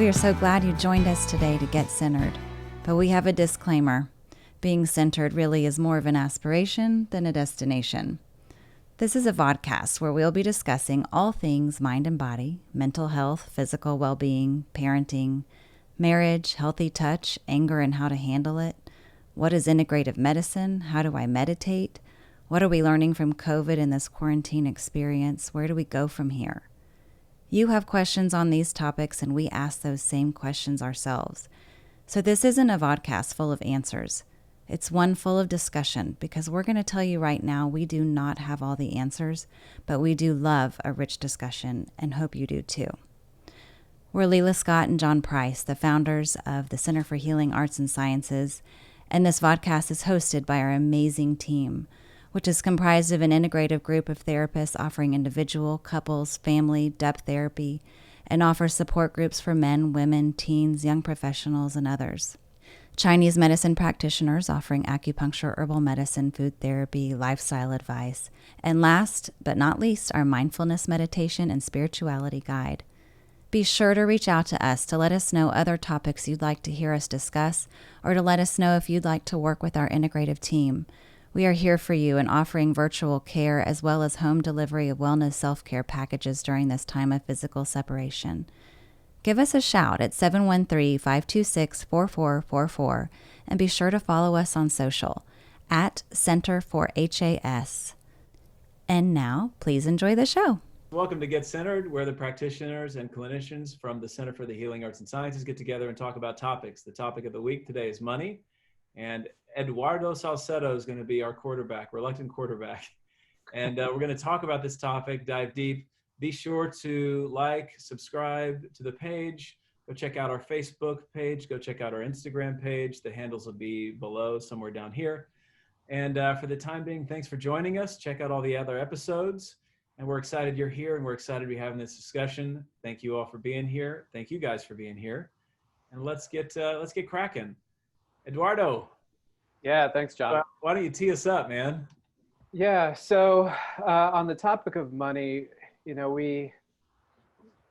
We are so glad you joined us today to get centered. But we have a disclaimer. Being centered really is more of an aspiration than a destination. This is a vodcast where we'll be discussing all things mind and body, mental health, physical well-being, parenting, marriage, healthy touch, anger and how to handle it. What is integrative medicine? How do I meditate? What are we learning from COVID in this quarantine experience? Where do we go from here? You have questions on these topics, and we ask those same questions ourselves. So this isn't a vodcast full of answers. It's one full of discussion, because we're going to tell you right now we do not have all the answers, but we do love a rich discussion and hope you do too. We're Leila Scott and John Price, the founders of the Center for Healing Arts and Sciences, and this vodcast is hosted by our amazing team, which is comprised of an integrative group of therapists offering individual, couples, family, depth therapy, and offers support groups for men, women, teens, young professionals, and others. Chinese medicine practitioners offering acupuncture, herbal medicine, food therapy, lifestyle advice, and last but not least, our mindfulness meditation and spirituality guide. Be sure to reach out to us to let us know other topics you'd like to hear us discuss, or to let us know if you'd like to work with our integrative team. We are here for you and offering virtual care as well as home delivery of wellness self-care packages during this time of physical separation. Give us a shout at 713-526-4444 and be sure to follow us on social at Center for HAS. And now, please enjoy the show. Welcome to Get Centered, where the practitioners and clinicians from the Center for the Healing Arts and Sciences get together and talk about topics. The topic of the week today is money, and Eduardo Salcedo is going to be our quarterback, reluctant quarterback. And we're going to talk about this topic, dive deep. Be sure to like, subscribe to the page. Go check out our Facebook page. Go check out our Instagram page. The handles will be below, somewhere down here. And for the time being, thanks for joining us. Check out all the other episodes. And we're excited you're here, and we're excited to be having this discussion. Thank you all for being here. Thank you guys for being here. And let's get cracking. Eduardo. Yeah, thanks, John. Why don't you tee us up, man? Yeah, so on the topic of money, we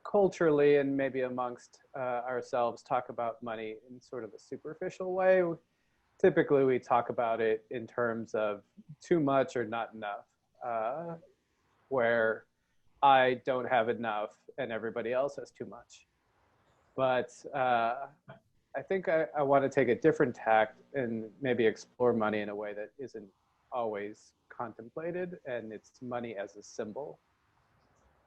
culturally and maybe amongst ourselves talk about money in sort of a superficial way. Typically, we talk about it in terms of too much or not enough, where I don't have enough and everybody else has too much. But I think I want to take a different tact and maybe explore money in a way that isn't always contemplated, and it's money as a symbol.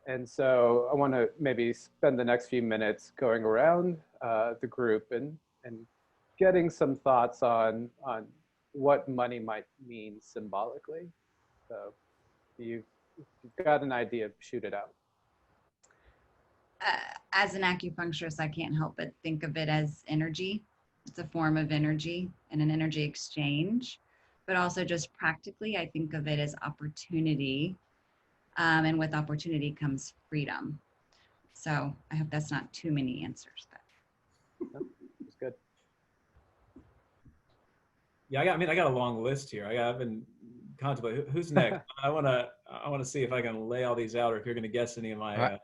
And so I want to maybe spend the next few minutes going around the group and getting some thoughts on what money might mean symbolically. So if you've got an idea, shoot it out. As an acupuncturist, I can't help but think of it as energy. It's a form of energy and an energy exchange, but also just practically, I think of it as opportunity. And with opportunity comes freedom. So I hope that's not too many answers. It's good. Yeah, I got a long list here. I've been contemplating who's next. I want to see if I can lay all these out, or if you're going to guess any of my.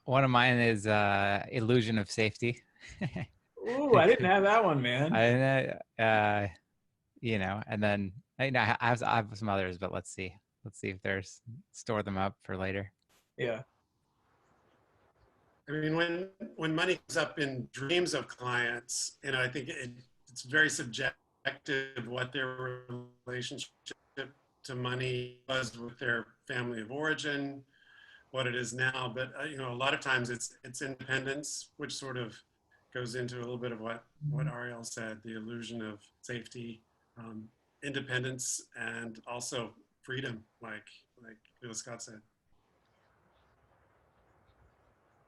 One of mine is illusion of safety. Ooh, I didn't have that one, man. And then I have some others, but let's see if store them up for later. Yeah. I mean, when money comes up in dreams of clients, I think it's very subjective what their relationship to money was with their family of origin, what it is now. But a lot of times it's independence, which sort of goes into a little bit of what Ariel said, the illusion of safety, independence, and also freedom, like Leila Scott said.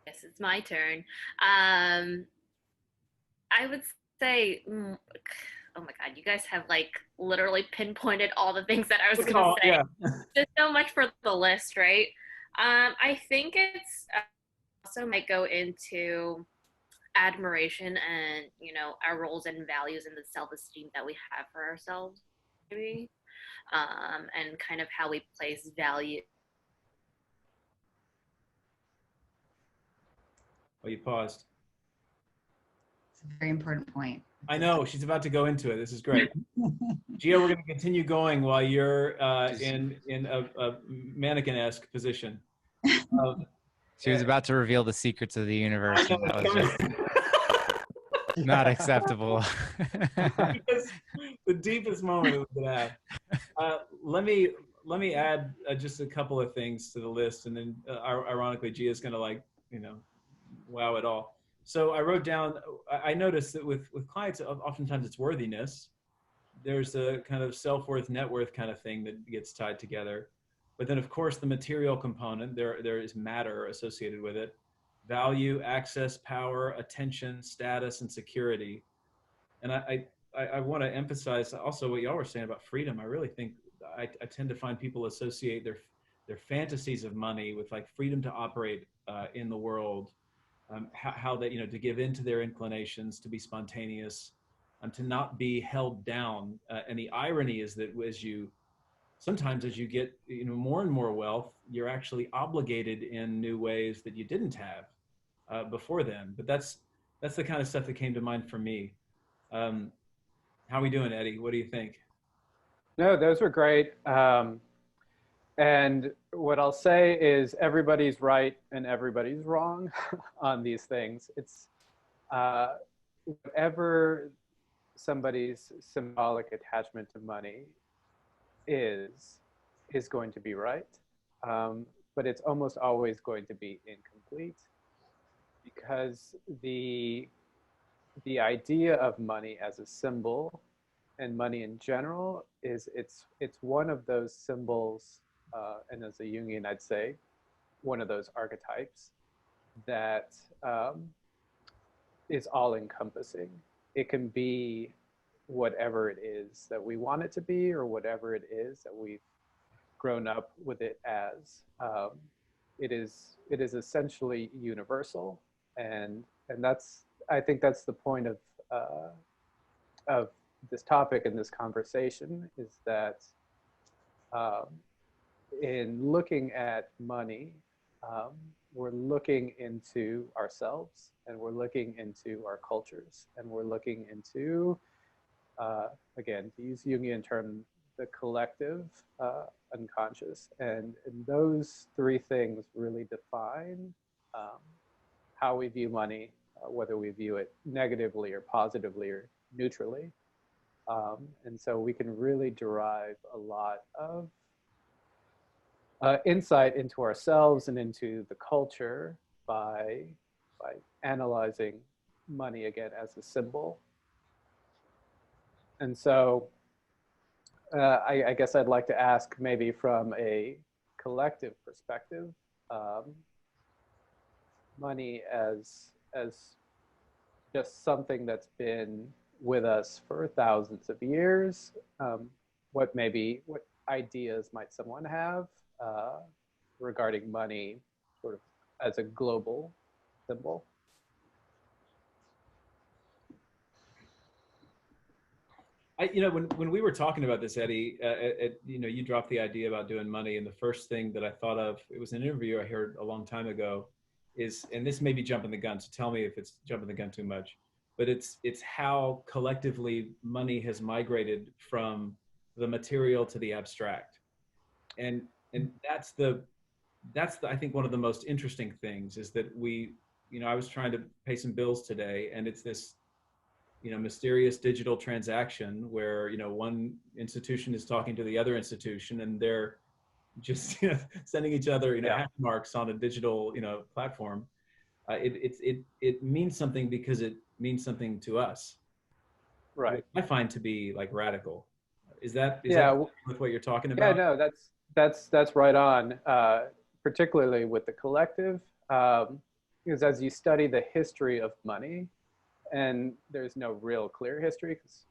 Yes, it's my turn. I would say, oh my God, you guys have literally pinpointed all the things that I was going to say. Yeah. There's so much for the list, right? I think it's also might go into admiration and, our roles and values and the self-esteem that we have for ourselves, maybe, and kind of how we place value. Oh, you paused. very important point. I know she's about to go into it. This is great. Gia, we're going to continue going while you're in a mannequin-esque position. She was about to reveal the secrets of the universe, I know, and that was just not acceptable. The deepest moment it was going to have. Let me add just a couple of things to the list, and then ironically, Gia's going to wow it all. So I wrote down. I noticed that with clients, oftentimes it's worthiness. There's a kind of self-worth, net worth kind of thing that gets tied together. But then, of course, the material component, there is matter associated with it. Value, access, power, attention, status, and security. And I want to emphasize also what y'all were saying about freedom. I really think I tend to find people associate their fantasies of money with like freedom to operate in the world, how that, to give in to their inclinations, to be spontaneous, to not be held down. And the irony is that sometimes as you get more and more wealth, you're actually obligated in new ways that you didn't have before then. But that's the kind of stuff that came to mind for me. How are we doing, Eddie? What do you think? No, those were great. And what I'll say is everybody's right and everybody's wrong on these things. It's whatever somebody's symbolic attachment to money is going to be right. But it's almost always going to be incomplete, because the idea of money as a symbol and money in general is it's one of those symbols, and as a Jungian, I'd say one of those archetypes that is all encompassing. It can be whatever it is that we want it to be, or whatever it is that we've grown up with it as. It is essentially universal, and I think that's the point of this topic and this conversation, is that in looking at money, we're looking into ourselves, and we're looking into our cultures, and we're looking into, again, to use Jungian term, the collective unconscious. And those three things really define how we view money, whether we view it negatively or positively or neutrally. And so we can really derive a lot of insight into ourselves and into the culture by analyzing money again as a symbol. And so I guess I'd like to ask, maybe from a collective perspective, money as just something that's been with us for thousands of years. What ideas might someone have regarding money sort of as a global symbol? When we were talking about this, Eddie, you dropped the idea about doing money, and the first thing that I thought of, it was an interview I heard a long time ago, and this may be jumping the gun, so tell me if it's jumping the gun too much, but it's how collectively money has migrated from the material to the abstract. And that's I think one of the most interesting things is that I was trying to pay some bills today, and it's this mysterious digital transaction where one institution is talking to the other institution, and they're just sending each other hash marks on a digital platform. It means something because it means something to us, right? I find to be like radical. Is that with what you're talking Yeah, about? no, that's right on, particularly with the collective, because as you study the history of money, and there's no real clear history because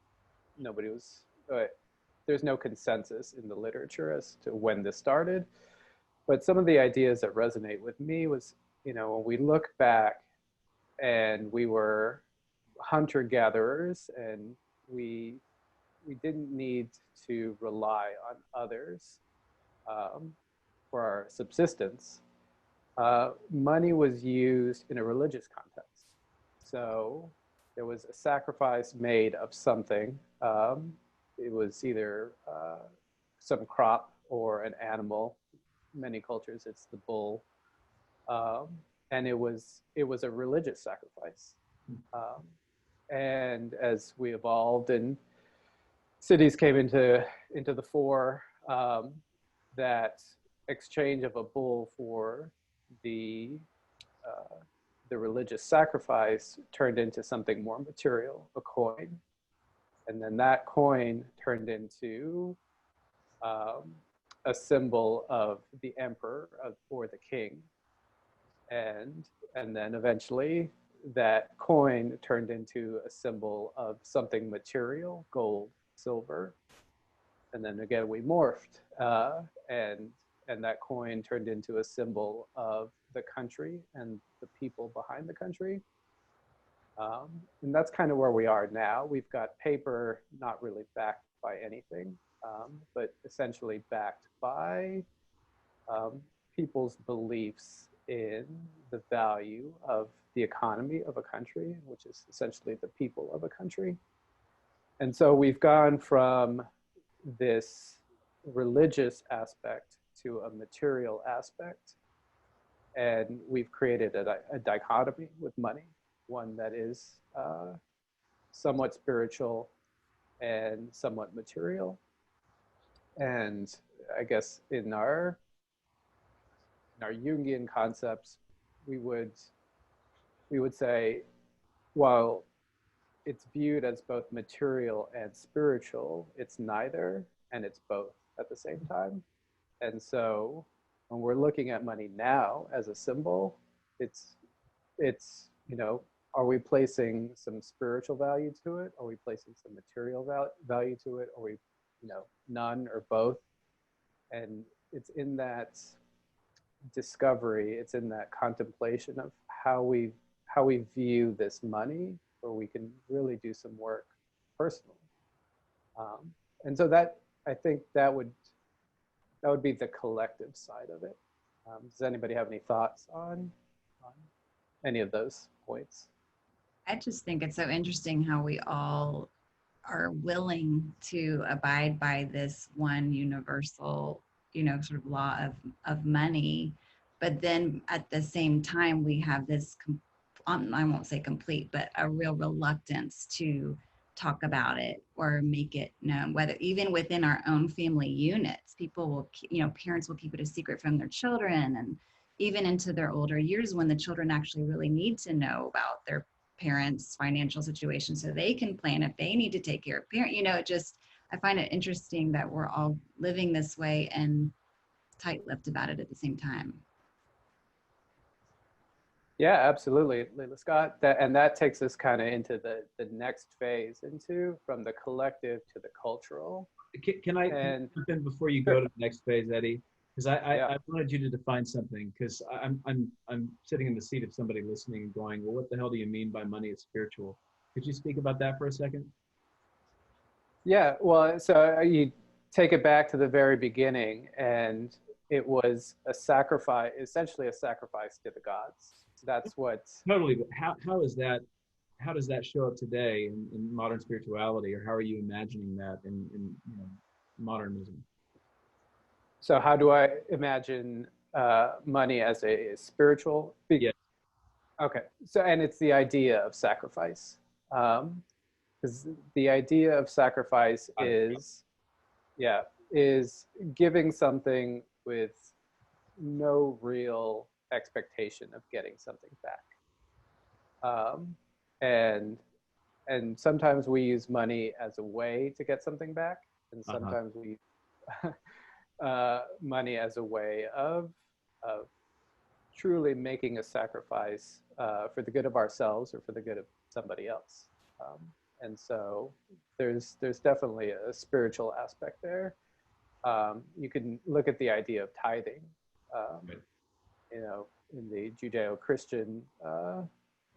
there's no consensus in the literature as to when this started. But some of the ideas that resonate with me was, when we look back, and we were hunter-gatherers, and we didn't need to rely on others for our subsistence. Money was used in a religious context. So there was a sacrifice made of something. It was either some crop or an animal. Many cultures, it's the bull, and it was a religious sacrifice. And as we evolved and cities came into the fore, that exchange of a bull for the religious sacrifice turned into something more material, a coin. And then that coin turned into a symbol of the emperor or the king. And then eventually that coin turned into a symbol of something material, gold, silver. And then again, we morphed, and that coin turned into a symbol of the country and the people behind the country. And that's kind of where we are now. We've got paper not really backed by anything, but essentially backed by people's beliefs in the value of the economy of a country, which is essentially the people of a country. And so we've gone from this religious aspect to a material aspect. And we've created a dichotomy with money, one that is somewhat spiritual and somewhat material. And I guess in our Jungian concepts, we would say, while it's viewed as both material and spiritual, it's neither, and it's both at the same time. And so when we're looking at money now as a symbol, it's are we placing some spiritual value to it? Are we placing some material value to it? Are we, none or both? And it's in that discovery, it's in that contemplation of how we view this money, where we can really do some work personally. And so that, I think that would be the collective side of it. Does anybody have any thoughts on any of those points? I just think it's so interesting how we all are willing to abide by this one universal, sort of law of money. But then at the same time, we have this, I won't say complete, but a real reluctance to talk about it or make it known, whether even within our own family units, people will, parents will keep it a secret from their children, and even into their older years when the children actually really need to know about their parents' financial situation so they can plan if they need to take care of parent, I find it interesting that we're all living this way and tight-lipped about it at the same time. Yeah, absolutely, Leila Scott. That takes us kind of into the next phase, from the collective to the cultural. Can I jump in before you go to the next phase, Eddie? Because I wanted you to define something, because I'm sitting in the seat of somebody listening and going, well, what the hell do you mean by money is spiritual? Could you speak about that for a second? Yeah, well, so you take it back to the very beginning, and it was a sacrifice, essentially a sacrifice to the gods. That's what totally. But how does that show up today in modern spirituality, or how are you imagining that in modernism? So how do I imagine money as a spiritual? Yeah. Okay. So, and it's the idea of sacrifice, because the idea of sacrifice is giving something with no real expectation of getting something back. And sometimes we use money as a way to get something back, and sometimes we money as a way of truly making a sacrifice for the good of ourselves or for the good of somebody else. And so there's definitely a spiritual aspect there. You can look at the idea of tithing. In the Judeo-Christian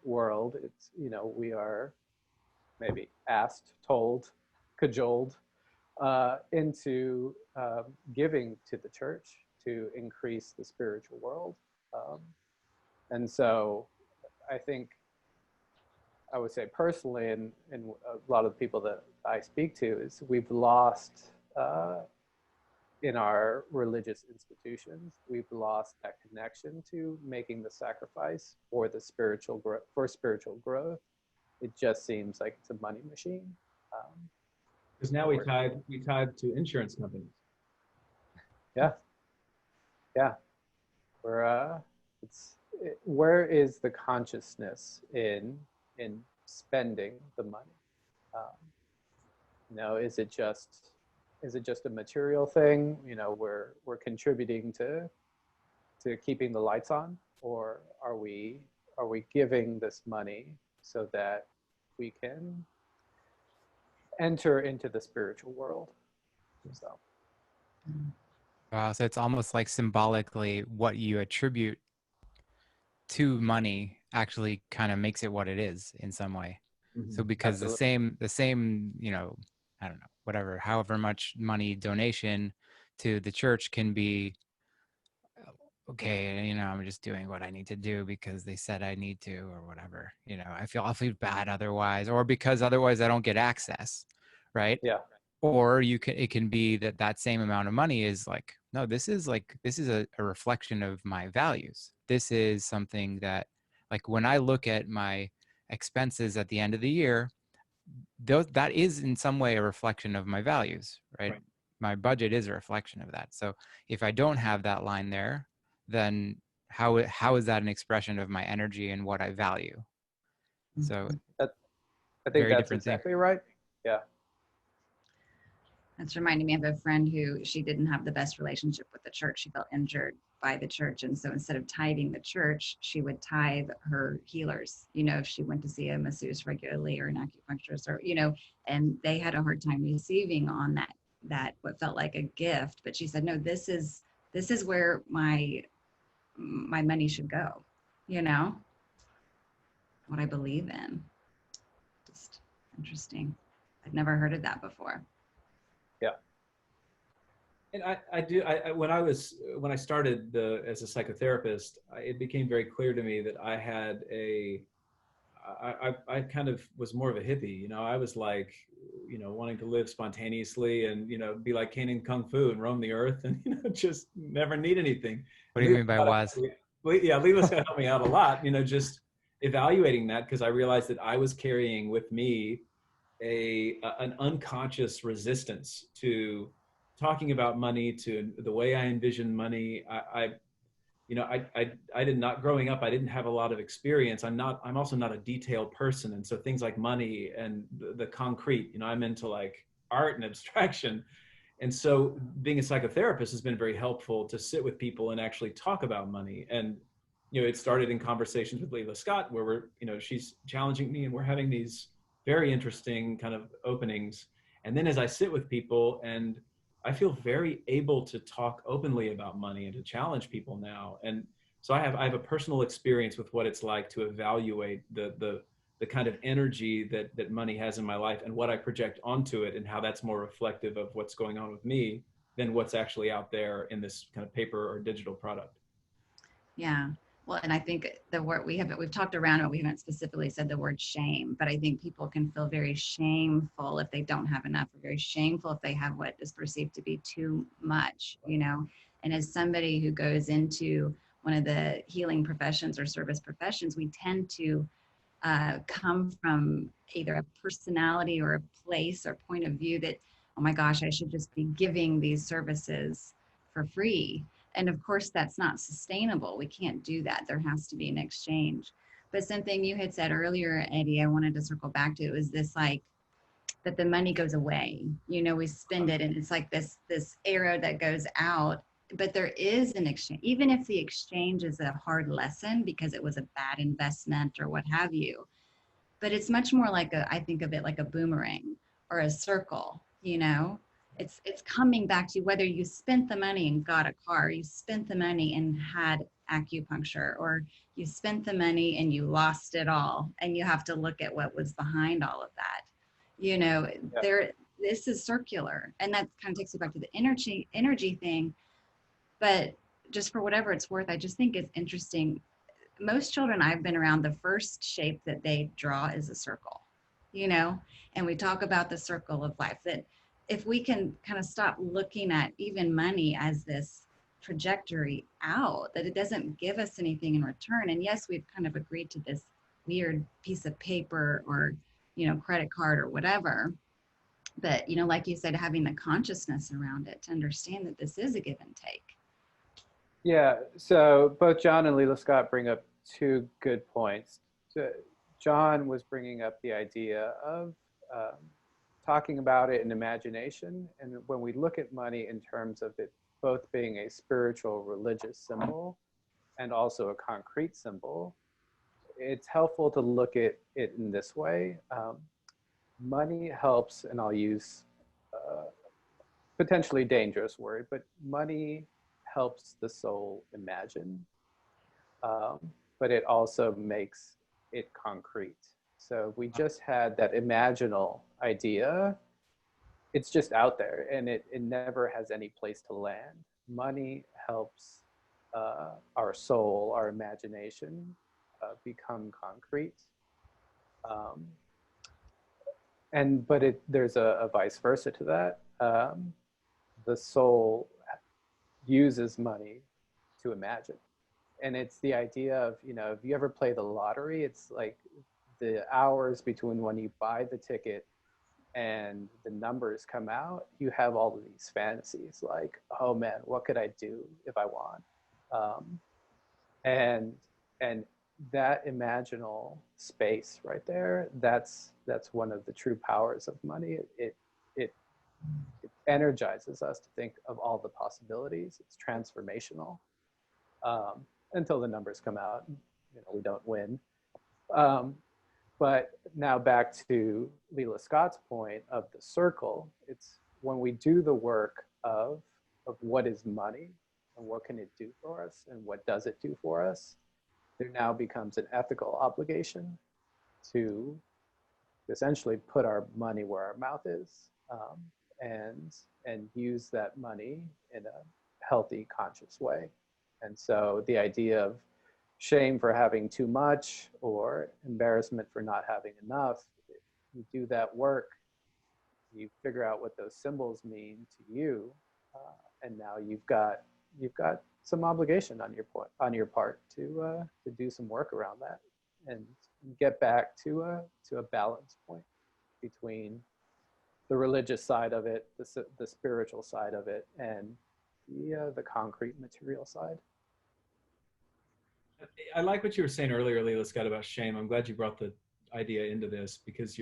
world, it's, we are maybe asked, told, cajoled into giving to the church to increase the spiritual world. And so I think I would say personally, and a lot of the people that I speak to, is we've lost in our religious institutions, we've lost that connection to making the sacrifice for the spiritual growth. For spiritual growth, it just seems like it's a money machine. Because now we tied to insurance companies. Yeah, yeah. Where is the consciousness in spending the money? Is it just a material thing? We're contributing to keeping the lights on, or are we giving this money so that we can enter into the spiritual world? So. Wow, so it's almost like symbolically what you attribute to money actually kind of makes it what it is in some way. Mm-hmm. So because Absolutely. the same, I don't know, whatever, however much money donation to the church can be, okay, I'm just doing what I need to do because they said I need to, or whatever. I'll feel bad otherwise, or because otherwise I don't get access, right? Yeah. Or it can be that same amount of money is like, no, this is a reflection of my values. This is something that, like, when I look at my expenses at the end of the year, that is in some way a reflection of my values, right? My budget is a reflection of that. So if I don't have that line there, then how is that an expression of my energy and what I value? So I think very that's different thing. exactly right. Yeah. That's reminding me of a friend who she didn't have the best relationship with the church. She felt injured by the church. And so instead of tithing the church, she would tithe her healers, if she went to see a masseuse regularly or an acupuncturist or, and they had a hard time receiving on that what felt like a gift. But she said, no, this is where my money should go, what I believe in. Just interesting. I'd never heard of that before. Yeah. And when I started as a psychotherapist, it became very clear to me that I had I kind of was more of a hippie. I was like, wanting to live spontaneously and, be like Caine in Kung Fu and roam the earth and, just never need anything. What do you mean by was? Leela's got to help me out a lot, just evaluating that, because I realized that I was carrying with me an unconscious resistance to talking about money, to the way I envision money. I did not, growing up, I didn't have a lot of experience. I'm also not a detailed person. And so things like money and the concrete, I'm into like art and abstraction. And so being a psychotherapist has been very helpful to sit with people and actually talk about money. And, it started in conversations with Leela Scott, where she's challenging me and we're having these very interesting kind of openings. And then as I sit with people, and I feel very able to talk openly about money and to challenge people now. And so I have a personal experience with what it's like to evaluate the kind of energy that money has in my life and what I project onto it, and how that's more reflective of what's going on with me than what's actually out there in this kind of paper or digital product. Yeah. Well, and I think the word we've talked around it, we haven't specifically said the word shame, but I think people can feel very shameful if they don't have enough, or very shameful if they have what is perceived to be too much, And as somebody who goes into one of the healing professions or service professions, we tend to come from either a personality or a place or point of view that, oh my gosh, I should just be giving these services for free. And of course, that's not sustainable. We can't do that. There has to be an exchange. But something you had said earlier, Eddie, I wanted to circle back to, is this like that the money goes away. We spend it and it's like this arrow that goes out. But there is an exchange, even if the exchange is a hard lesson because it was a bad investment or what have you. But it's much more like I think of it like a boomerang or a circle, It's coming back to you, whether you spent the money and got a car, you spent the money and had acupuncture, or you spent the money and you lost it all, and you have to look at what was behind all of that. This is circular, and that kind of takes you back to the energy thing. But just for whatever it's worth, I just think it's interesting. most children I've been around, the first shape that they draw is a circle, you know, and we talk about the circle of life, that if we can kind of stop looking at even money as this trajectory out, that it doesn't give us anything in return. And yes, we've kind of agreed to this weird piece of paper or, you know, credit card or whatever. But, you know, like you said, having the consciousness around it to understand that this is a give and take. Yeah, so both John and Leela Scott bring up two good points. So John was bringing up the idea of talking about it in imagination. And when we look at money in terms of it both being a spiritual religious symbol and also a concrete symbol, it's helpful to look at it in this way. Money helps, and I'll use potentially dangerous word, but money helps the soul imagine, but it also makes it concrete. So we just had that imaginal idea. It's just out there, and it never has any place to land. Money helps our soul, our imagination, become concrete. But there's a vice versa to that. The soul uses money to imagine. And it's the idea of, you know, if you ever play the lottery, it's like the hours between when you buy the ticket and the numbers come out, you have all of these fantasies like, oh man, what could I do if I won? And that imaginal space right there, that's one of the true powers of money. It energizes us to think of all the possibilities. It's transformational until the numbers come out. You know, we don't win. But now back to Leela Scott's point of the circle. It's when we do the work of what is money and what can it do for us and what does it do for us, there now becomes an ethical obligation to essentially put our money where our mouth is, and use that money in a healthy, conscious way. And so the idea of shame for having too much or embarrassment for not having enough, you do that work, you figure out what those symbols mean to you, and now you've got some obligation on your part to do some work around that and get back to a balance point between the religious side of it, the spiritual side of it, and the concrete material side. I like what you were saying earlier, Leela Scott, about shame. I'm glad you brought the idea into this, because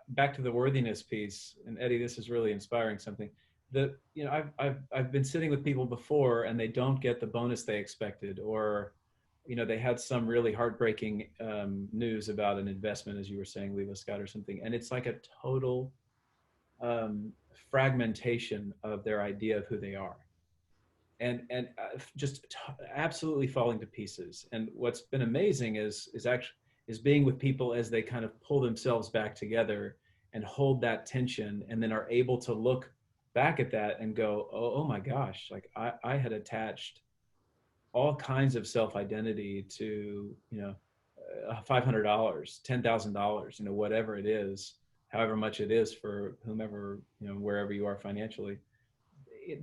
back to the worthiness piece, and Eddie, this is really inspiring something. I've been sitting with people before and they don't get the bonus they expected, or, you know, they had some really heartbreaking news about an investment, as you were saying, Leela Scott, or something. And it's like a total fragmentation of their idea of who they are. And just absolutely falling to pieces. And what's been amazing is being with people as they kind of pull themselves back together and hold that tension, and then are able to look back at that and go, oh my gosh, like I had attached all kinds of self-identity to, you know, $500, $10,000, you know, whatever it is, however much it is for whomever, you know, wherever you are financially.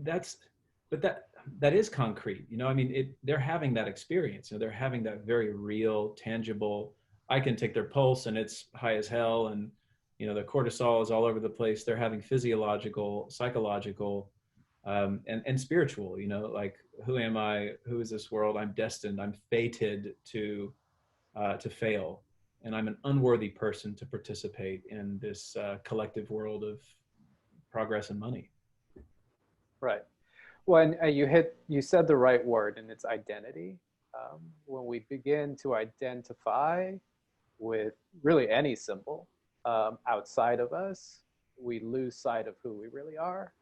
That is concrete, you know. I mean, they're having that experience, you know, they're having that very real, tangible. I can take their pulse and it's high as hell, and, you know, the cortisol is all over the place. They're having physiological, psychological, and spiritual, you know, like, who am I? Who is this world? I'm destined. I'm fated to fail, and I'm an unworthy person to participate in this collective world of progress and money. Right. Well, and you said the right word, and it's identity. When we begin to identify with really any symbol outside of us, we lose sight of who we really are.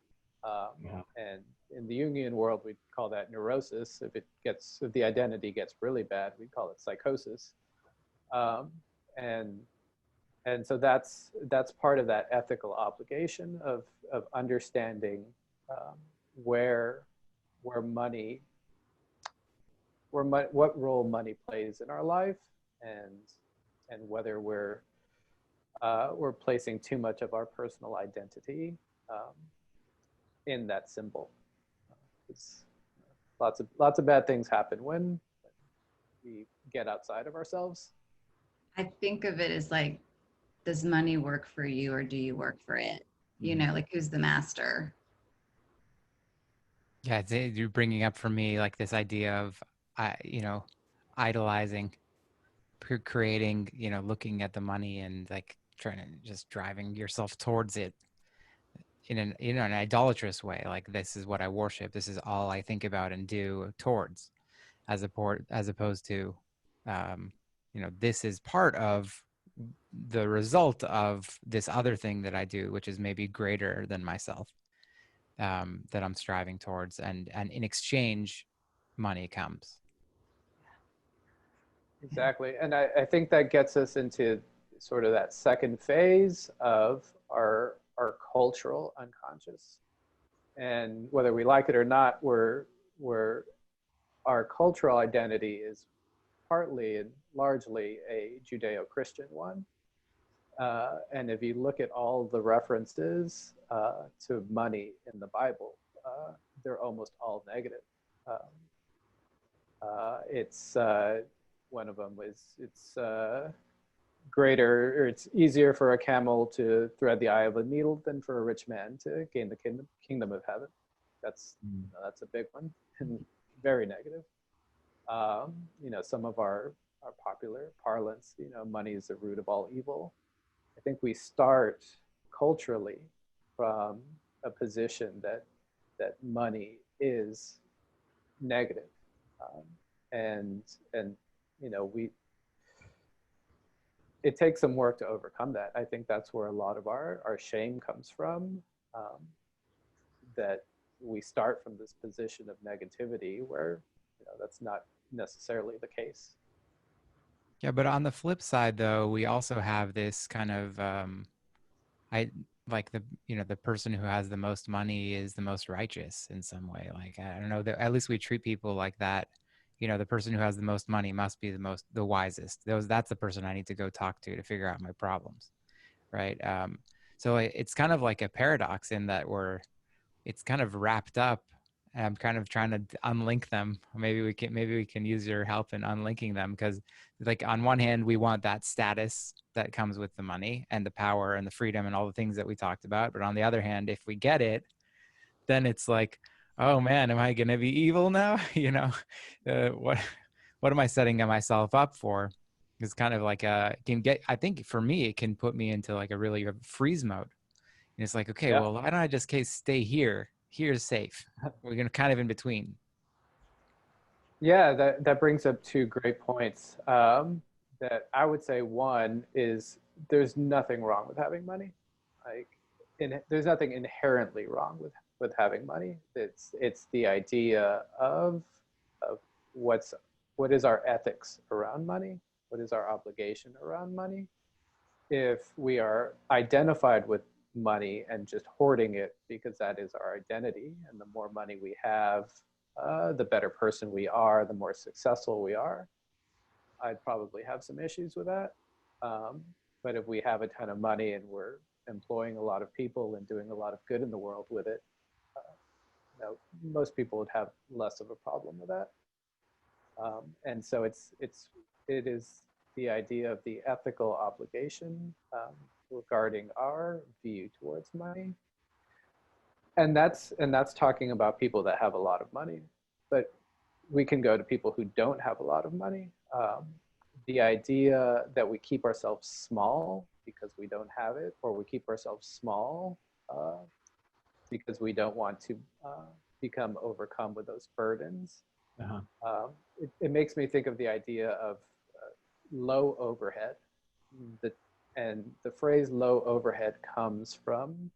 And in the Jungian world, we call that neurosis. If the identity gets really bad, we call it psychosis. And so that's part of that ethical obligation of understanding where money what role money plays in our life, and whether we're placing too much of our personal identity um, in that symbol. 'Cause lots of bad things happen when we get outside of ourselves. I think of it as like, does money work for you or do you work for it? You know, like who's the master? Yeah, you're bringing up for me like this idea of, idolizing, creating, looking at the money and like trying to just driving yourself towards it in an idolatrous way. Like this is what I worship. This is all I think about and do towards, as opposed to, this is part of the result of this other thing that I do, which is maybe greater than myself, that I'm striving towards, and in exchange, money comes. Exactly. And I think that gets us into sort of that second phase of our cultural unconscious. And whether we like it or not, we're our cultural identity is partly and largely a Judeo-Christian one. And if you look at all the references to money in the Bible, they're almost all negative. It's one of them was it's greater, or it's easier for a camel to thread the eye of a needle than for a rich man to gain the kingdom of heaven. That's that's a big one and very negative. Some of our popular parlance, money is the root of all evil. I think we start culturally from a position that money is negative, and we it takes some work to overcome that. I think that's where a lot of our shame comes from, that we start from this position of negativity where that's not necessarily the case. Yeah, but on the flip side, though, we also have this kind of, I like the person who has the most money is the most righteous in some way. Like, I don't know, at least we treat people like that. The person who has the most money must be the wisest. That's the person I need to go talk to figure out my problems, right? So it's kind of like a paradox in that it's kind of wrapped up. And I'm kind of trying to unlink them. Maybe we can use your help in unlinking them, because like on one hand, we want that status that comes with the money and the power and the freedom and all the things that we talked about. But on the other hand, if we get it, then it's like, oh man, am I going to be evil now? What am I setting myself up for? It's kind of like I think for me, it can put me into like a really freeze mode. And it's like, okay, well, why don't I just stay here? Here's safe. We're going to kind of in between. Yeah, that brings up two great points. That I would say, one is there's nothing wrong with having money. There's nothing inherently wrong with having money. It's the idea of what is our ethics around money? What is our obligation around money? If we are identified with money and just hoarding it because that is our identity, and the more money we have, the better person we are, the more successful we are, I'd probably have some issues with that. But if we have a ton of money and we're employing a lot of people and doing a lot of good in the world with it, most people would have less of a problem with that. And so it is the idea of the ethical obligation regarding our view towards money. And that's talking about people that have a lot of money, but we can go to people who don't have a lot of money. The idea that we keep ourselves small because we don't have it, or we keep ourselves small because we don't want to become overcome with those burdens. It makes me think of the idea of low overhead. And the phrase low overhead comes from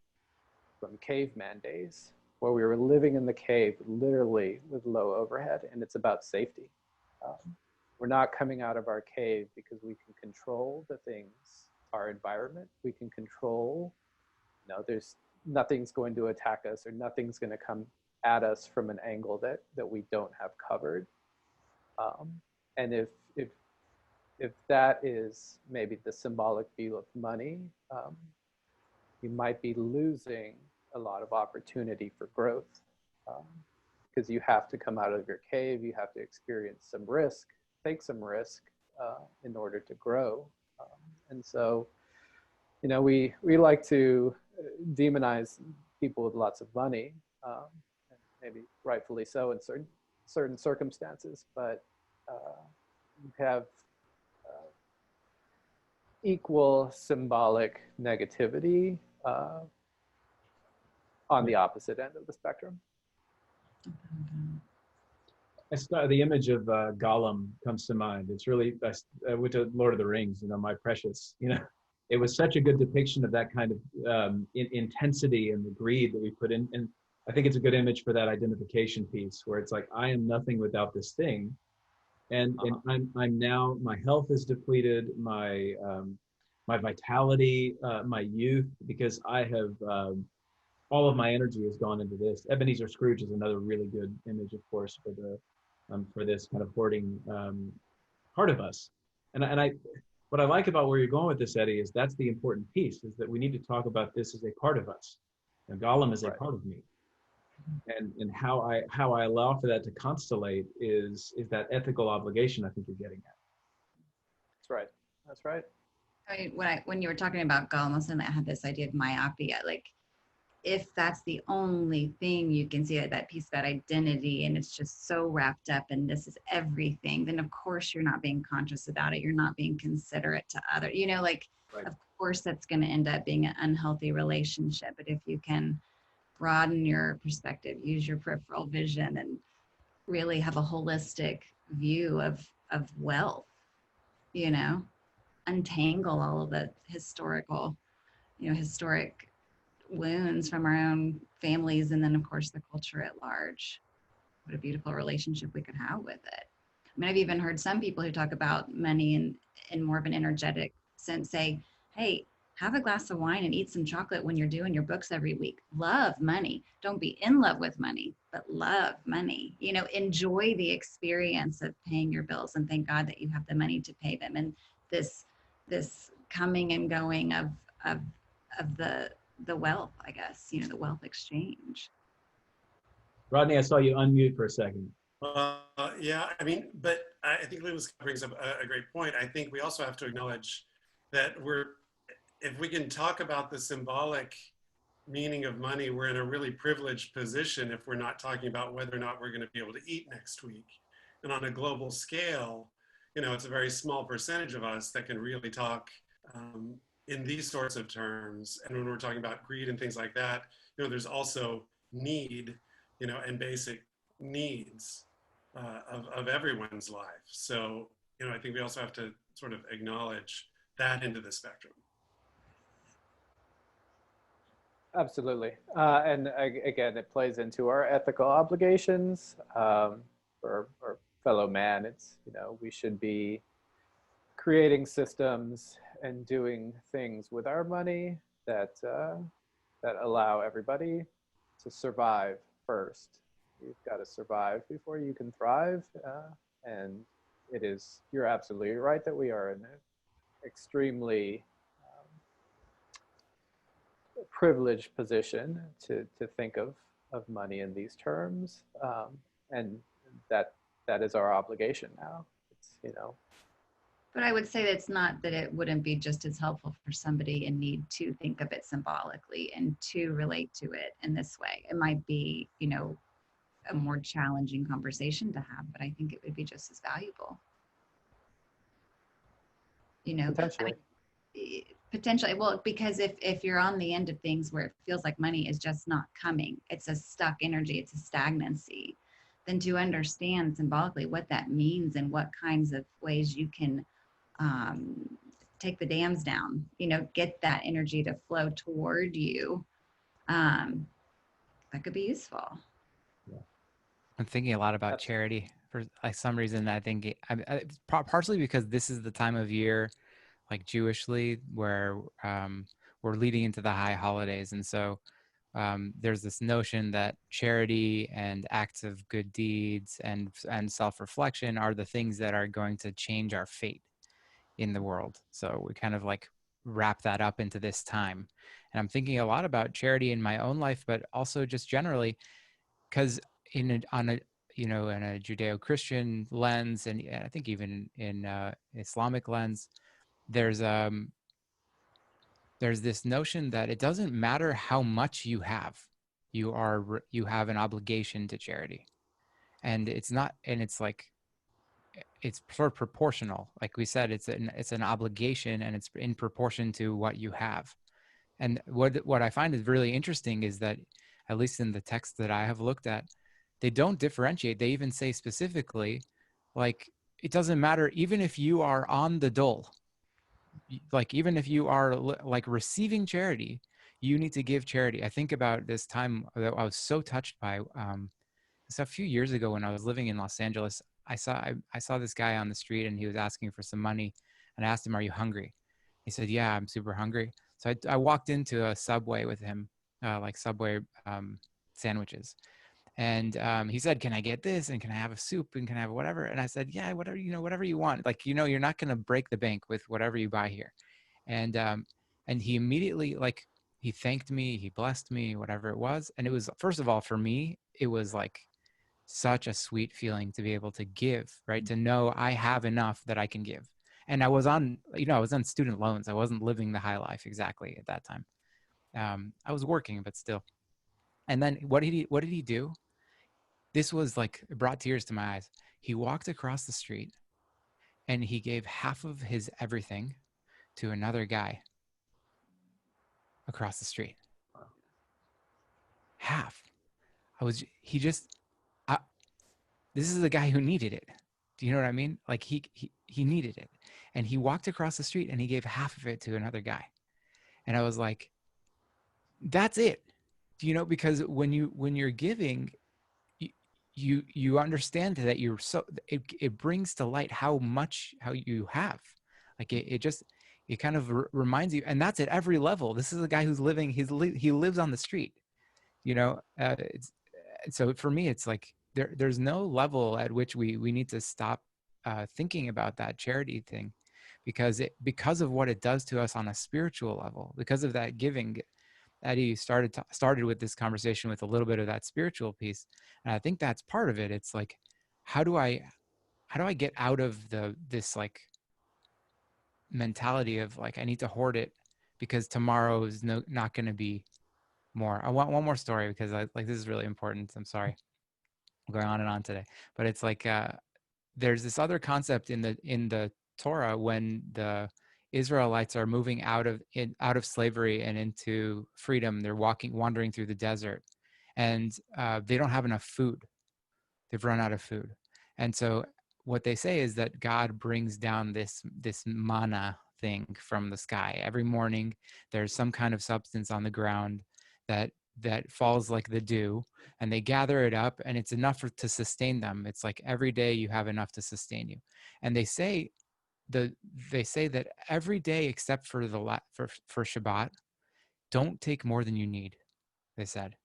caveman days, where we were living in the cave literally with low overhead, and it's about safety. We're not coming out of our cave because we can control the things, our environment. We can control, there's nothing's going to attack us, or nothing's going to come at us from an angle that we don't have covered. And if that is maybe the symbolic view of money, you might be losing a lot of opportunity for growth, because you have to come out of your cave, you have to experience some risk, take some risk in order to grow. And so, we like to demonize people with lots of money, and maybe rightfully so in certain circumstances, but you have equal symbolic negativity on the opposite end of the spectrum. The image of Gollum comes to mind. It's really, I went to Lord of the Rings, my precious, it was such a good depiction of that kind of intensity and the greed that we put in. And I think it's a good image for that identification piece where it's like, I am nothing without this thing. And I'm now, my health is depleted, my vitality, my youth, because I have, all of my energy has gone into this. Ebenezer Scrooge is another really good image, of course, for this kind of hoarding part of us. And what I like about where you're going with this, Eddie, is that's the important piece, is that we need to talk about this as a part of us. And Gollum is a part of me. And how I allow for that to constellate is that ethical obligation I think you're getting at. That's right. I mean, when you were talking about Gollum, I had this idea of myopia, like if that's the only thing you can see, that piece of that identity, and it's just so wrapped up and this is everything, then of course you're not being conscious about it. You're not being considerate to others, Of course that's going to end up being an unhealthy relationship. But if you can broaden your perspective, use your peripheral vision, and really have a holistic view of wealth, untangle all of the historic wounds from our own families, and then of course the culture at large. What a beautiful relationship we could have with it. I mean, I've even heard some people who talk about money in more of an energetic sense say, hey, have a glass of wine and eat some chocolate when you're doing your books every week. Love money. Don't be in love with money, but love money. Enjoy the experience of paying your bills, and thank God that you have the money to pay them. And this coming and going of the wealth, I guess, the wealth exchange. Rodney, I saw you unmute for a second. Yeah, but I think Lewis brings up a great point. I think we also have to acknowledge that if we can talk about the symbolic meaning of money, we're in a really privileged position if we're not talking about whether or not we're going to be able to eat next week. And on a global scale, it's a very small percentage of us that can really talk in these sorts of terms. And when we're talking about greed and things like that, there's also need, and basic needs of everyone's life. So, I think we also have to sort of acknowledge that into the spectrum. Absolutely. And again, it plays into our ethical obligations for our fellow man. It's, we should be creating systems and doing things with our money that allow everybody to survive first. You've got to survive before you can thrive. And you're absolutely right that we are in an extremely privileged position to think of money in these terms, and that is our obligation now. It's But I would say that it's not that it wouldn't be just as helpful for somebody in need to think of it symbolically and to relate to it in this way. It might be a more challenging conversation to have, but I think it would be just as valuable. Potentially. Potentially, well, because if you're on the end of things where it feels like money is just not coming, it's a stuck energy, it's a stagnancy, then to understand symbolically what that means and what kinds of ways you can take the dams down, get that energy to flow toward you, that could be useful. I'm thinking a lot about charity for some reason. I think partially because this is the time of year, like Jewishly, where we're leading into the high holidays. And so there's this notion that charity and acts of good deeds and self-reflection are the things that are going to change our fate in the world. So we kind of like wrap that up into this time. And I'm thinking a lot about charity in my own life, but also just generally, because on a in a Judeo-Christian lens, and I think even in Islamic lens, there's this notion that it doesn't matter how much you have, you have an obligation to charity, and it's like it's sort of proportional. Like we said, it's an obligation, and it's in proportion to what you have. And what I find is really interesting is that, at least in the text that I have looked at, they don't differentiate. They even say specifically, like, it doesn't matter, even if you are on the dole, like even if you are like receiving charity, you need to give charity. I think about this time that I was so touched by. It's a few years ago when I was living in Los Angeles. I saw this guy on the street, and he was asking for some money, and I asked him, "Are you hungry?" He said, "Yeah, I'm super hungry." So I walked into a Subway with him, like Subway sandwiches. And he said, "Can I get this? And can I have a soup? And can I have whatever?" And I said, "Yeah, whatever, whatever you want. Like, you're not going to break the bank with whatever you buy here." And he immediately, like, he thanked me, he blessed me, whatever it was. And it was, first of all, for me, it was like such a sweet feeling to be able to give, right? To know I have enough that I can give. And I was on student loans. I wasn't living the high life exactly at that time. I was working, but still. And then what did he do? This was like, it brought tears to my eyes. He walked across the street, and he gave half of his everything to another guy across the street. Half. This is the guy who needed it. Do you know what I mean? Like he needed it. And he walked across the street, and he gave half of it to another guy. And I was like, that's it. Because when you're giving, you understand that it brings to light how you have. Like it kind of reminds you, and that's at every level. This is a guy who's he lives on the street, so for me, it's like there's no level at which we need to stop thinking about that charity thing, because of what it does to us on a spiritual level, because of that giving. Eddie started with this conversation with a little bit of that spiritual piece, and I think that's part of it. It's like, how do I get out of this like mentality of like, I need to hoard it because tomorrow is not going to be more. I want one more story because this is really important. I'm sorry, I'm going on and on today, but it's like there's this other concept in the Torah when the Israelites are moving out of slavery and into freedom. They're wandering through the desert, and they don't have enough food. They've run out of food, and so what they say is that God brings down this manna thing from the sky every morning. There's some kind of substance on the ground that falls like the dew, and they gather it up, and it's enough to sustain them. It's like every day you have enough to sustain you, and they say that every day except for for Shabbat, don't take more than you need. They said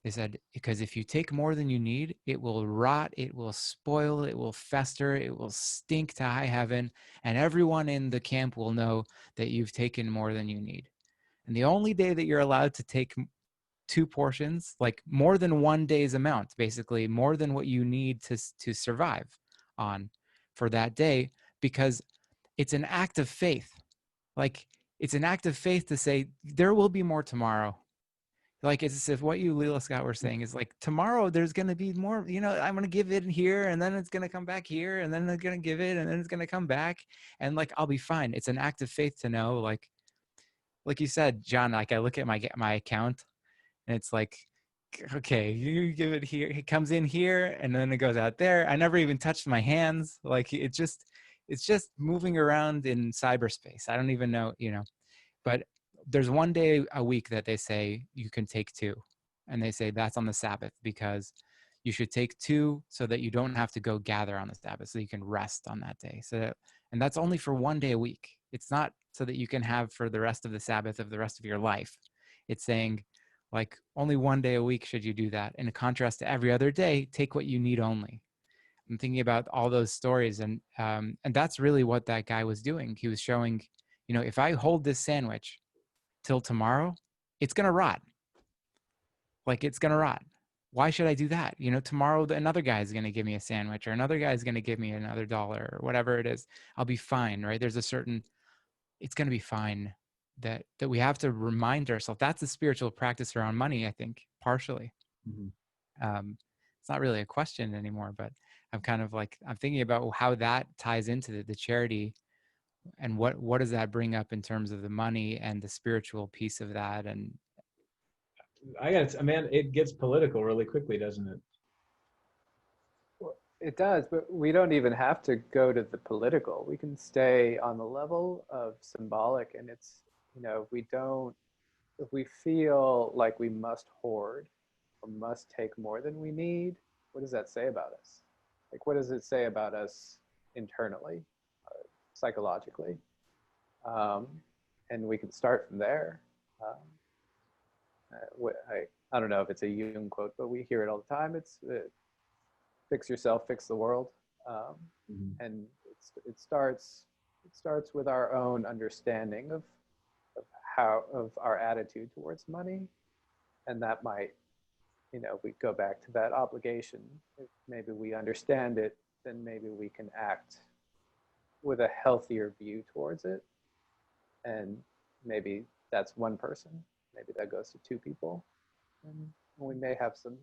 because if you take more than you need, it will rot, it will spoil, it will fester, it will stink to high heaven, and everyone in the camp will know that you've taken more than you need. And the only day that you're allowed to take 2 portions, like more than one day's amount, basically more than what you need to survive on for that day, because it's an act of faith. Like, it's an act of faith to say there will be more tomorrow. Like, it's as if what you, Leela Scott, were saying is like, tomorrow there's going to be more, I'm going to give it here, and then it's going to come back here, and then I'm going to give it, and then it's going to come back, and like, I'll be fine. It's an act of faith to know, like you said, John, like I look at my account, and it's like, okay, you give it here, it comes in here, and then it goes out there. I never even touched my hands. Like, it's just moving around in cyberspace. I don't even know, but there's one day a week that they say you can take 2, and they say that's on the Sabbath, because you should take 2 so that you don't have to go gather on the Sabbath, so you can rest on that day. And that's only for one day a week. It's not so that you can have for the rest of the Sabbath of the rest of your life. It's saying, Like only one day a week should you do that. In contrast to every other day, take what you need only. I'm thinking about all those stories, and that's really what that guy was doing. He was showing, if I hold this sandwich till tomorrow, it's gonna rot. Like it's gonna rot. Why should I do that? Tomorrow another guy is gonna give me a sandwich, or another guy is gonna give me another dollar, or whatever it is. I'll be fine, right? There's a certain, it's gonna be fine, that we have to remind ourselves. That's a spiritual practice around money, I think, partially. It's not really a question anymore, but I'm kind of like, I'm thinking about how that ties into the charity, and what does that bring up in terms of the money and the spiritual piece of that. And man, it gets political really quickly, doesn't it? Well, it does, but we don't even have to go to the political. We can stay on the level of symbolic, and it's, if we feel like we must hoard or must take more than we need, what does that say about us? Like, what does it say about us internally, psychologically? And we can start from there. I don't know if it's a Jung quote, but we hear it all the time. It's fix yourself, fix the world. And it starts with our own understanding of our attitude towards money. And that might, we go back to that obligation. If maybe we understand it, then maybe we can act with a healthier view towards it. And maybe that's one person. Maybe that goes to two people. And we may have some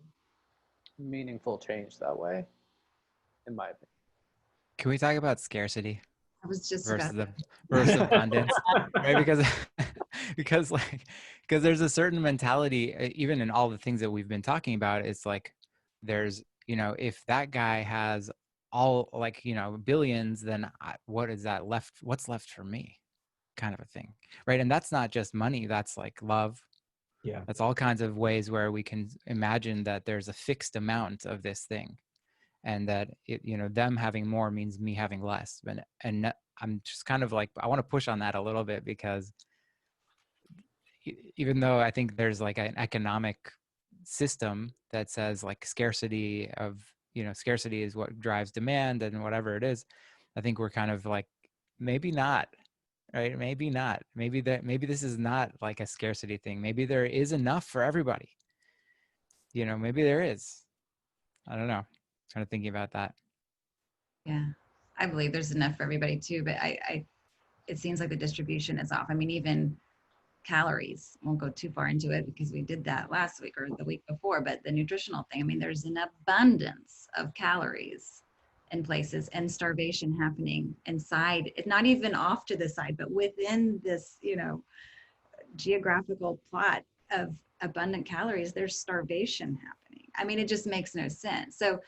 meaningful change that way, in my opinion. Can we talk about scarcity I was just versus abundance, right? Because there's a certain mentality, even in all the things that we've been talking about. It's like there's, if that guy has all, like, billions, then what is that left? What's left for me? Kind of a thing, right? And that's not just money. That's like love. Yeah. That's all kinds of ways where we can imagine that there's a fixed amount of this thing, and that them having more means me having less. And I'm just kind of like, I want to push on that a little bit, because even though I think there's like an economic system that says like scarcity is what drives demand and whatever it is, I think we're kind of like, maybe not, right? Maybe not. Maybe this is not like a scarcity thing. Maybe there is enough for everybody. Maybe there is. I don't know. Kind of thinking about that. Yeah, I believe there's enough for everybody too, but it seems like the distribution is off. I mean, even calories, won't go too far into it because we did that last week or the week before, but the nutritional thing, I mean, there's an abundance of calories in places, and starvation happening inside. It's not even off to the side, but within this, geographical plot of abundant calories, there's starvation happening. I mean, it just makes no sense. So,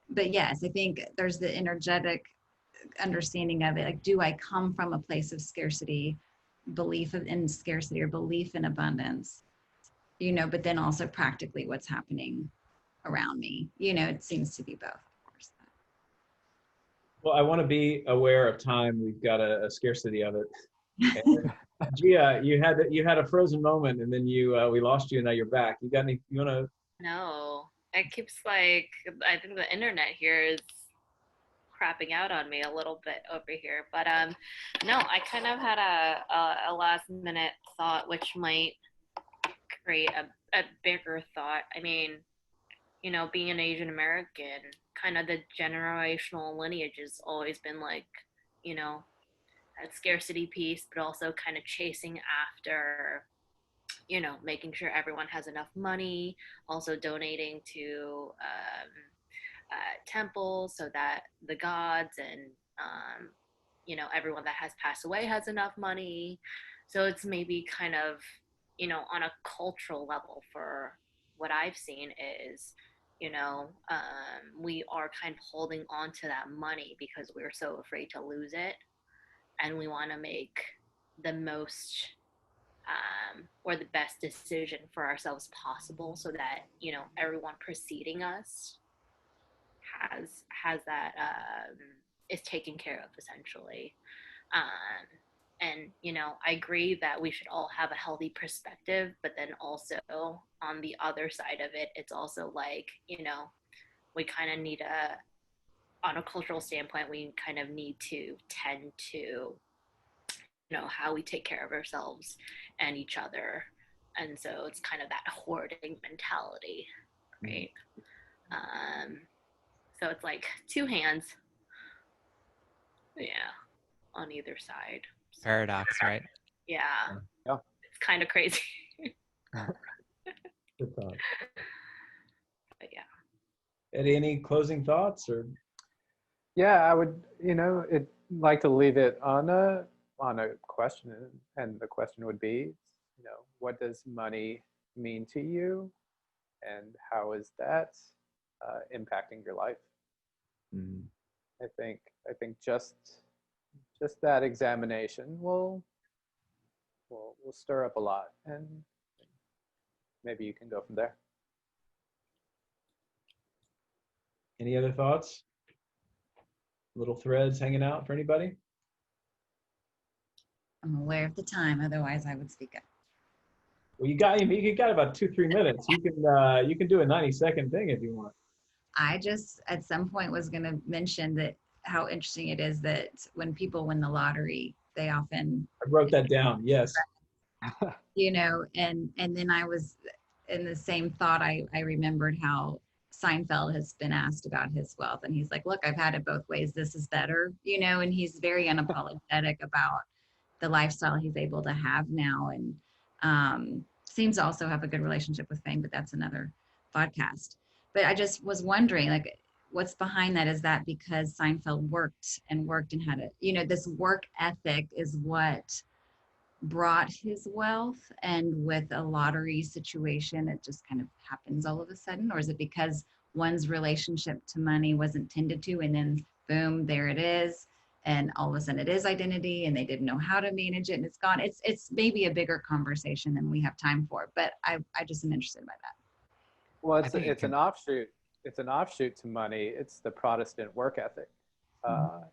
but yes, I think there's the energetic understanding of it. Like, do I come from a place of scarcity, belief in scarcity, or belief in abundance, but then also practically what's happening around me? It seems to be both, of course. Well, I want to be aware of time. We've got a scarcity of it. Gia, you had a frozen moment, and then we lost you, and now you're back. You got any? You want to? No, it keeps I think the internet here is crapping out on me a little bit over here. But no, I kind of had a last minute thought, which might create a bigger thought. I mean, being an Asian American, kind of the generational lineage has always been like, that scarcity piece, but also kind of chasing after, making sure everyone has enough money, also donating to temples so that the gods and, everyone that has passed away has enough money. So it's maybe kind of, on a cultural level, for what I've seen is, we are kind of holding on to that money because we're so afraid to lose it. And we want to make the most or the best decision for ourselves possible, so that everyone preceding us has that is taken care of, essentially. And, you know, I agree that we should all have a healthy perspective, but then also on the other side of it, it's also like, you know, we kind of need on a cultural standpoint, we kind of need to tend to, you know, how we take care of ourselves and each other. And so it's kind of that hoarding mentality, right? So it's like two hands, yeah, on either side. So, Paradox, right? yeah, Yeah. it's kind of crazy. Good thought. But yeah. Eddie, any closing thoughts or? Yeah, I would, like to leave it on a question, and the question would be, what does money mean to you, and how is that impacting your life? Mm. I think just that examination will stir up a lot, and maybe you can go from there. Any other thoughts? Little threads hanging out for anybody? I'm aware of the time, otherwise I would speak up. Well, you got about 2-3 minutes. You can do a 90-second thing if you want. I just at some point was going to mention that how interesting it is that when people win the lottery, they often, I wrote that down. Yes. you know, and then I was in the same thought. I remembered how Seinfeld has been asked about his wealth, and he's like, look, I've had it both ways. This is better, you know, and he's very unapologetic about the lifestyle he's able to have now, and seems to also have a good relationship with fame, but that's another podcast. But I just was wondering, like, what's behind that? Is that because Seinfeld worked and had it, you know, this work ethic is what brought his wealth, and with a lottery situation it just kind of happens all of a sudden? Or is it because one's relationship to money wasn't tended to, and then boom, there it is, and all of a sudden it is identity, and they didn't know how to manage it, and it's gone? It's maybe a bigger conversation than we have time for, but I just am interested by that. Well, it's an offshoot. It's an offshoot to money. It's the Protestant work ethic,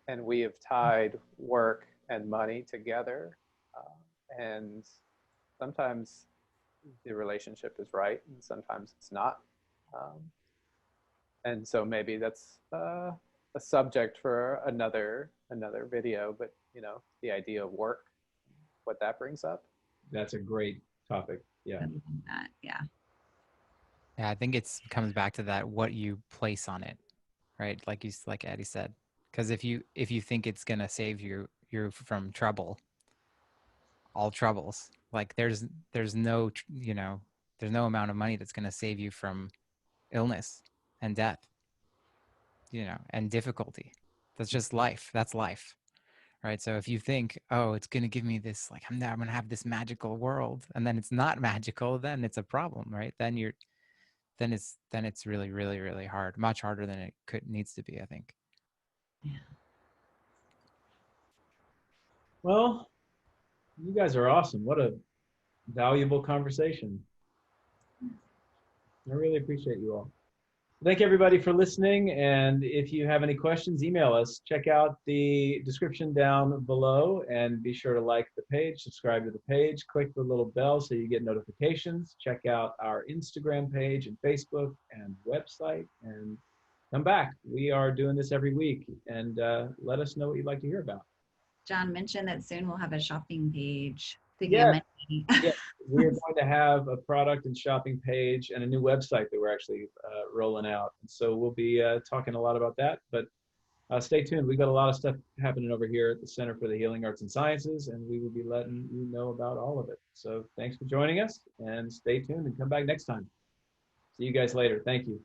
and we have tied work and money together. And sometimes the relationship is right, and sometimes it's not. And so maybe that's a subject for another video. But the idea of work, what that brings up. That's a great topic. Yeah. Yeah. Yeah, I think it comes back to that, what you place on it, right? Like Eddie said, because if you think it's gonna save you from trouble, all troubles, like there's no there's no amount of money that's gonna save you from illness and death, and difficulty. That's just life. That's life, right? So if you think, oh, it's gonna give me this, like I'm gonna have this magical world, and then it's not magical, then it's a problem, right? Then it's really, really, really hard, much harder than it needs to be, I think. Yeah. Well, you guys are awesome. What a valuable conversation. I really appreciate you all. Thank everybody for listening. And if you have any questions, email us. Check out the description down below, and be sure to like the page, subscribe to the page, click the little bell so you get notifications. Check out our Instagram page and Facebook and website, and come back. We are doing this every week, and let us know what you'd like to hear about. John mentioned that soon we'll have a shopping page. Yeah. Yeah, we are going to have a product and shopping page and a new website that we're actually rolling out. And so we'll be talking a lot about that, but stay tuned. We've got a lot of stuff happening over here at the Center for the Healing Arts and Sciences, and we will be letting you know about all of it. So thanks for joining us, and stay tuned and come back next time. See you guys later. Thank you.